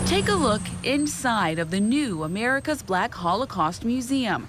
Take a look inside of the new America's Black Holocaust Museum.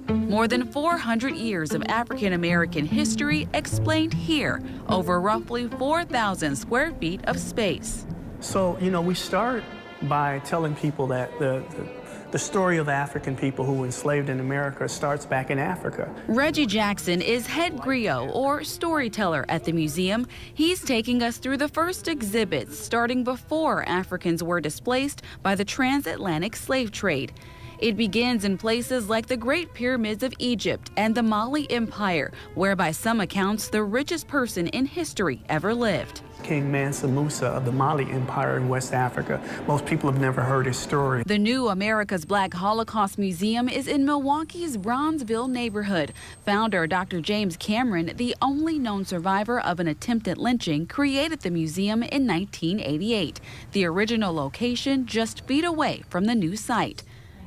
More than 400 years of African American history explained here over roughly 4,000 square feet of space. So, we start by telling people that the story of African people who were enslaved in America starts back in Africa. Reggie Jackson is head griot, or storyteller, at the museum. He's taking us through the first exhibits, starting before Africans were displaced by the transatlantic slave trade. It begins in places like the Great Pyramids of Egypt and the Mali Empire, where by some accounts the richest person in history ever lived. King Mansa Musa of the Mali Empire in West Africa. Most people have never heard his story. The new America's Black Holocaust Museum is in Milwaukee's Bronzeville neighborhood. Founder Dr. James Cameron, the only known survivor of an attempted lynching, created the museum in 1988. The original location just feet away from the new site.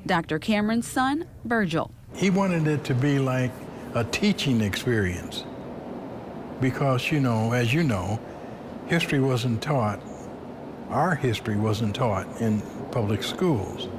Dr. Cameron's son, Virgil. He wanted it to be like a teaching experience because, as you know, history wasn't taught, our history wasn't taught in public schools.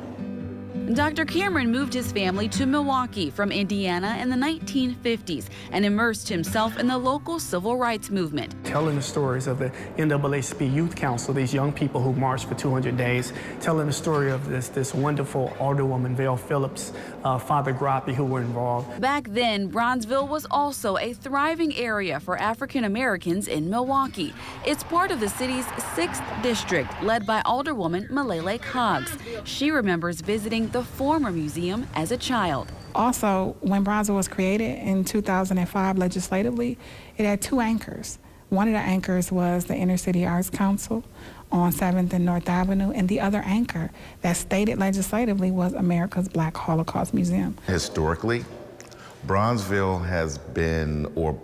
Dr. Cameron moved his family to Milwaukee from Indiana in the 1950s and immersed himself in the local civil rights movement. Telling the stories of the NAACP Youth Council, these young people who marched for 200 days, telling the story of this wonderful older woman, Vale Phillips, Father Groppy, who were involved. Back then, Bronzeville was also a thriving area for African Americans in Milwaukee. It's part of the city's 6th district, led by Alderwoman Malele Coggs. She remembers visiting the former museum as a child. Also, when Bronzeville was created in 2005 legislatively, it had 2 anchors. One of the anchors was the Inner City Arts Council on 7th and North Avenue, and the other anchor that stated legislatively was America's Black Holocaust Museum. Historically, Bronzeville has been, or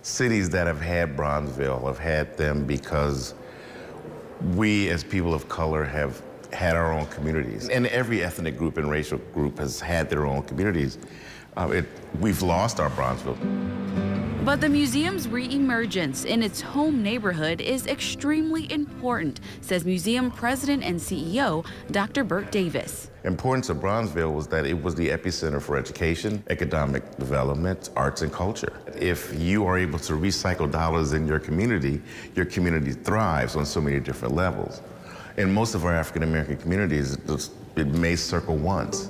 cities that have had Bronzeville have had them because we as people of color have had our own communities. And every ethnic group and racial group has had their own communities. We've lost our Bronzeville. But the museum's re-emergence in its home neighborhood is extremely important, says museum president and CEO, Dr. Bert Davis. Importance of Bronzeville was that it was the epicenter for education, economic development, arts, and culture. If you are able to recycle dollars in your community thrives on so many different levels. In most of our African-American communities, it may circle once.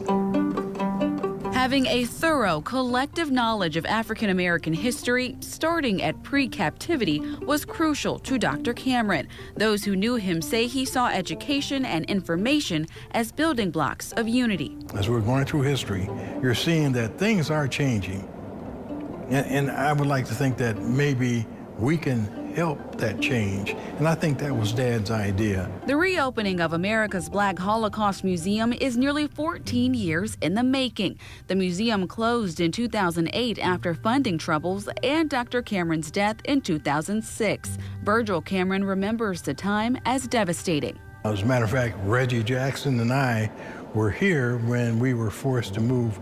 Having a thorough collective knowledge of African-American history, starting at pre-captivity, was crucial to Dr. Cameron. Those who knew him say he saw education and information as building blocks of unity. As we're going through history, you're seeing that things are changing. And I would like to think that maybe we can help that change. And I think that was Dad's idea. The reopening of America's Black Holocaust Museum is nearly 14 years in the making. The museum closed in 2008 after funding troubles and Dr. Cameron's death in 2006. Virgil Cameron remembers the time as devastating. As a matter of fact, Reggie Jackson and I were here when we were forced to move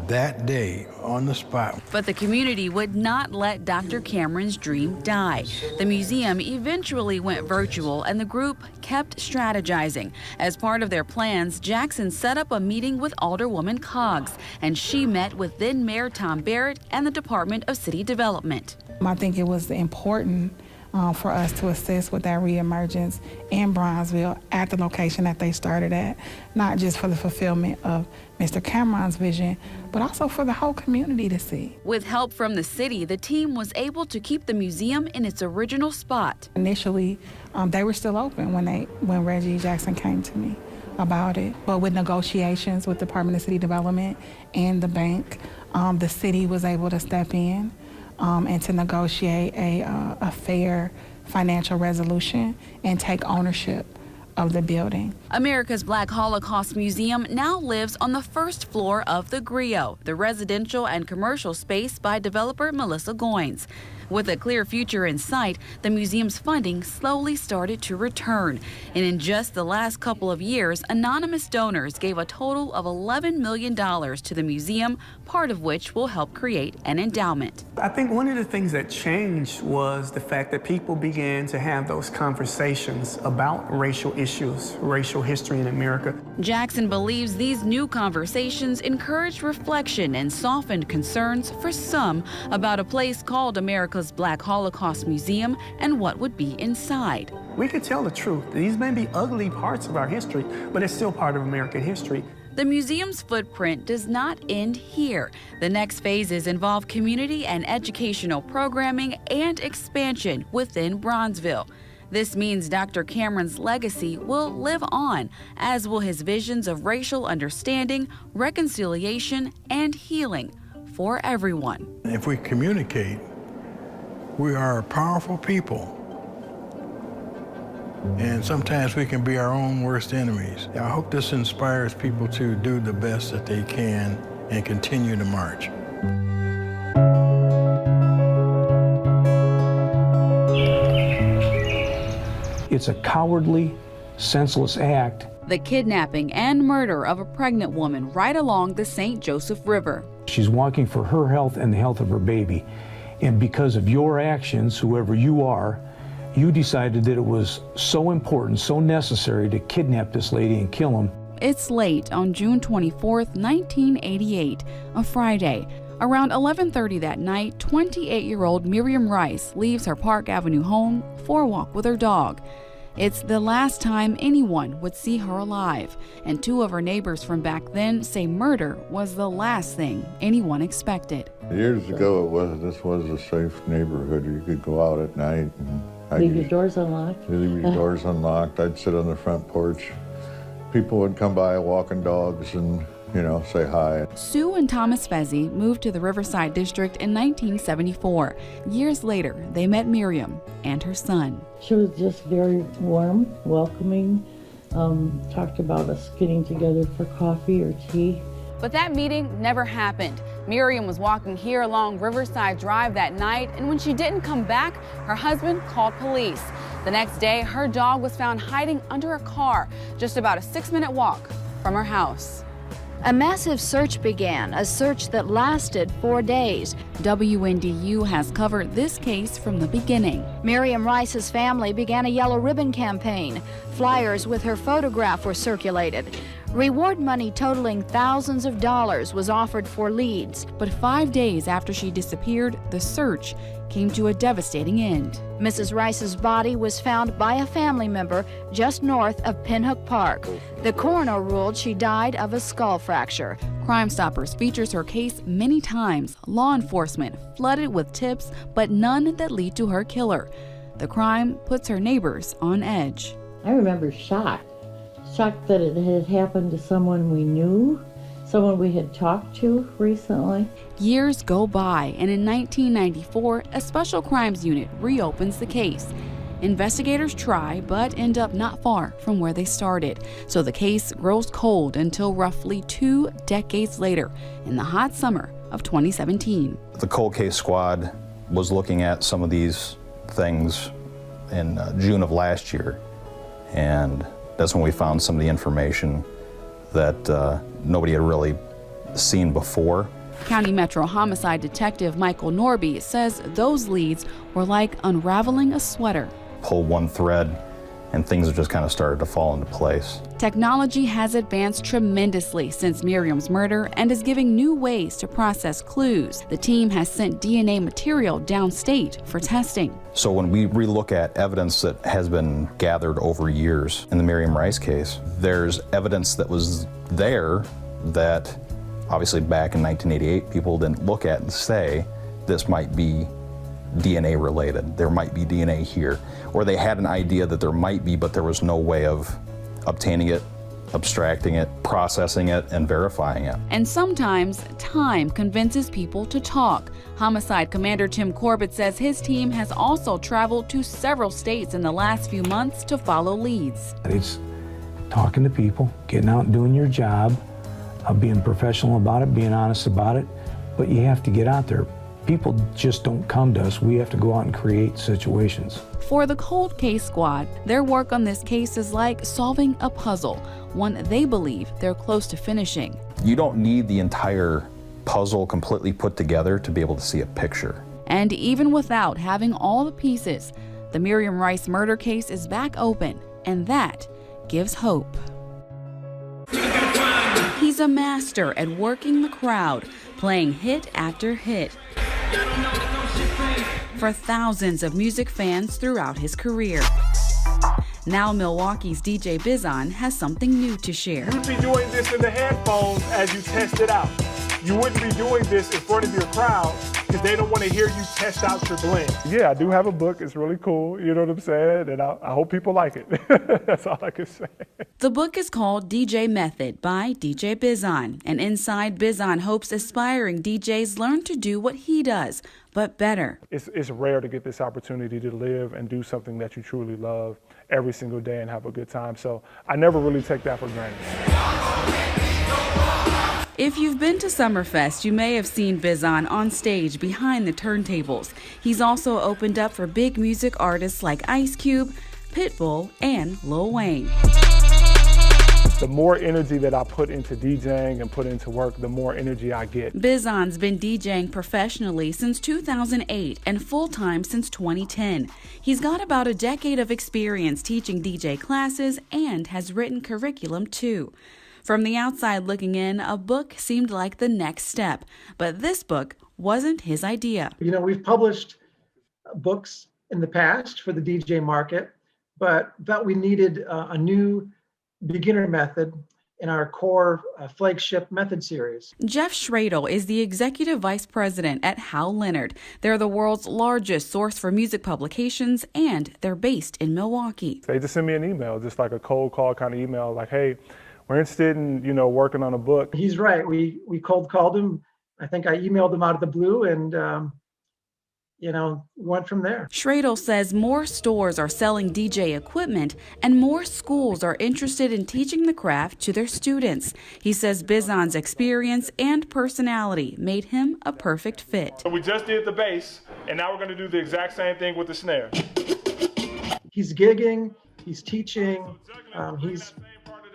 that day on the spot. But the community would not let Dr. Cameron's dream die. The museum eventually went virtual and the group kept strategizing. As part of their plans, Jackson set up a meeting with Alderwoman Coggs, and she met with then Mayor Tom Barrett and the Department of City Development. I think it was important for us to assist with that reemergence in Bronzeville at the location that they started at, not just for the fulfillment of Mr. Cameron's vision, but also for the whole community to see. With help from the city, the team was able to keep the museum in its original spot. Initially, they were still open when Reggie Jackson came to me about it. But with negotiations with the Department of City Development and the bank, the city was able to step in and to negotiate a fair financial resolution and take ownership of the building. America's Black Holocaust Museum now lives on the first floor of the Griot, the residential and commercial space by developer Melissa Goines. With a clear future in sight, the museum's funding slowly started to return. And in just the last couple of years, anonymous donors gave a total of $11 million to the museum, part of which will help create an endowment. I think one of the things that changed was the fact that people began to have those conversations about racial issues, racial history in America. Jackson believes these new conversations encouraged reflection and softened concerns for some about a place called America's Black Holocaust Museum and what would be inside. We could tell the truth. These may be ugly parts of our history, but it's still part of American history. The museum's footprint does not end here. The next phases involve community and educational programming and expansion within Bronzeville. This means Dr. Cameron's legacy will live on, as will his visions of racial understanding, reconciliation, and healing for everyone. If we communicate, we are a powerful people. And sometimes we can be our own worst enemies. I hope this inspires people to do the best that they can and continue to march. It's a cowardly, senseless act. The kidnapping and murder of a pregnant woman right along the St. Joseph River. She's walking for her health and the health of her baby. And because of your actions, whoever you are, you decided that it was so important, so necessary to kidnap this lady and kill him. It's late on June 24th, 1988, a Friday. Around 11:30 that night, 28-year-old Miriam Rice leaves her Park Avenue home for a walk with her dog. It's the last time anyone would see her alive, and two of her neighbors from back then say murder was the last thing anyone expected. Years ago, this was a safe neighborhood. You could go out at night and leave your doors unlocked. Leave your doors unlocked. I'd sit on the front porch. People would come by walking dogs and, say hi. Sue and Thomas Fezzi moved to the Riverside District in 1974. Years later, they met Miriam and her son. She was just very warm, welcoming, talked about us getting together for coffee or tea. But that meeting never happened. Miriam was walking here along Riverside Drive that night, and when she didn't come back, her husband called police. The next day, her dog was found hiding under a car, just about a 6-minute walk from her house. A massive search began, a search that lasted 4 days. WNDU has covered this case from the beginning. Miriam Rice's family began a yellow ribbon campaign. Flyers with her photograph were circulated. Reward money totaling thousands of dollars was offered for leads. But 5 days after she disappeared, the search came to a devastating end. Mrs. Rice's body was found by a family member just north of Pinhook Park. The coroner ruled she died of a skull fracture. Crime Stoppers features her case many times. Law enforcement flooded with tips, but none that lead to her killer. The crime puts her neighbors on edge. I remember shocked that it had happened to someone we knew, someone we had talked to recently. Years go by, and in 1994, a special crimes unit reopens the case. Investigators try, but end up not far from where they started. So the case grows cold until roughly 2 decades later, in the hot summer of 2017. The cold case squad was looking at some of these things in June of last year, and that's when we found some of the information that nobody had really seen before. County Metro Homicide Detective Michael Norby says those leads were like unraveling a sweater. Pull one thread and things have just kind of started to fall into place. Technology has advanced tremendously since Miriam's murder and is giving new ways to process clues. The team has sent DNA material downstate for testing. So when we relook at evidence that has been gathered over years in the Miriam Rice case, there's evidence that was there that obviously back in 1988 people didn't look at and say this might be DNA related. There might be DNA here. Or they had an idea that there might be, but there was no way of obtaining it, abstracting it, processing it, and verifying it. And sometimes time convinces people to talk. Homicide Commander Tim Corbett says his team has also traveled to several states in the last few months to follow leads. It's talking to people, getting out and doing your job, being professional about it, being honest about it, but you have to get out there. People just don't come to us. We have to go out and create situations. For the Cold Case Squad, their work on this case is like solving a puzzle, one they believe they're close to finishing. You don't need the entire puzzle completely put together to be able to see a picture. And even without having all the pieces, the Miriam Rice murder case is back open, and that gives hope. He's a master at working the crowd, playing hit after hit for thousands of music fans throughout his career. Now Milwaukee's DJ Bizzon has something new to share. You'd be doing this in the headphones as you test it out. You wouldn't be doing this in front of your crowd because they don't want to hear you test out your blend. Yeah, I do have a book. It's really cool. You know what I'm saying? And I hope people like it. That's all I can say. The book is called DJ Method by DJ Bizzon. And inside, Bizzon hopes aspiring DJs learn to do what he does, but better. It's rare to get this opportunity to live and do something that you truly love every single day and have a good time. So I never really take that for granted. If you've been to Summerfest, you may have seen Bizzon on stage behind the turntables. He's also opened up for big music artists like Ice Cube, Pitbull, and Lil Wayne. The more energy that I put into DJing and put into work, the more energy I get. Bizzon's been DJing professionally since 2008 and full-time since 2010. He's got about a decade of experience teaching DJ classes and has written curriculum too. From the outside looking in, a book seemed like the next step, but this book wasn't his idea. You know, we've published books in the past for the DJ market, but thought we needed a new beginner method in our core flagship method series. Jeff Schradel is the executive vice president at Hal Leonard. They're the world's largest source for music publications, and they're based in Milwaukee. They just send me an email, just like a cold call kind of email, like, hey, we're interested in, working on a book. He's right. We cold called him. I think I emailed him out of the blue and, went from there. Schradel says more stores are selling DJ equipment and more schools are interested in teaching the craft to their students. He says Bizzon's experience and personality made him a perfect fit. So we just did the bass, and now we're going to do the exact same thing with the snare. He's gigging, he's teaching, he's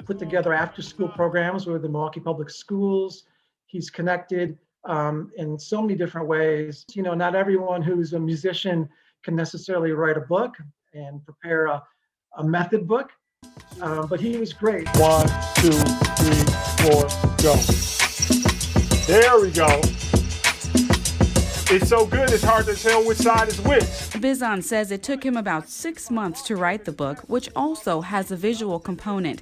put together after-school programs with the Milwaukee Public Schools. He's connected in so many different ways. Not everyone who's a musician can necessarily write a book and prepare a method book, but he was great. 1, 2, 3, 4, go. There we go. It's so good, it's hard to tell which side is which. Bizzon says it took him about 6 months to write the book, which also has a visual component.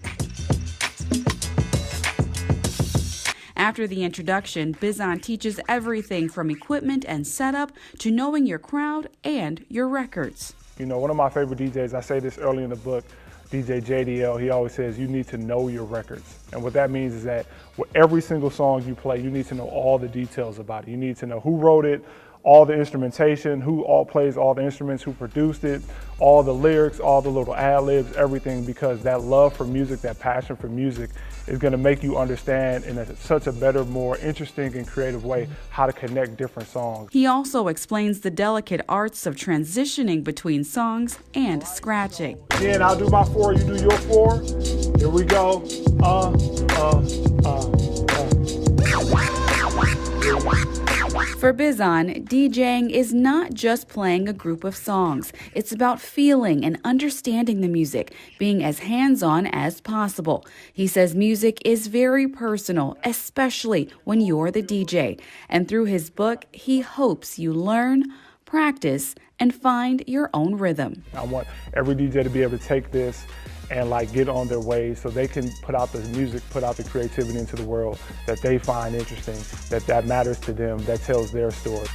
After the introduction, Bizzon teaches everything from equipment and setup to knowing your crowd and your records. One of my favorite DJs, I say this early in the book, DJ JDL, he always says you need to know your records. And what that means is that with every single song you play, you need to know all the details about it. You need to know who wrote it, all the instrumentation, who all plays all the instruments, who produced it, all the lyrics, all the little ad-libs, everything, because that love for music, that passion for music is going to make you understand in such a better, more interesting and creative way how to connect different songs. He also explains the delicate arts of transitioning between songs and scratching. Then I'll do my 4, you do your 4. Here we go. For Bizzon, DJing is not just playing a group of songs. It's about feeling and understanding the music, being as hands-on as possible. He says music is very personal, especially when you're the DJ. And through his book, he hopes you learn, practice, and find your own rhythm. I want every DJ to be able to take this and get on their way so they can put out the music, put out the creativity into the world that they find interesting, that matters to them, that tells their story.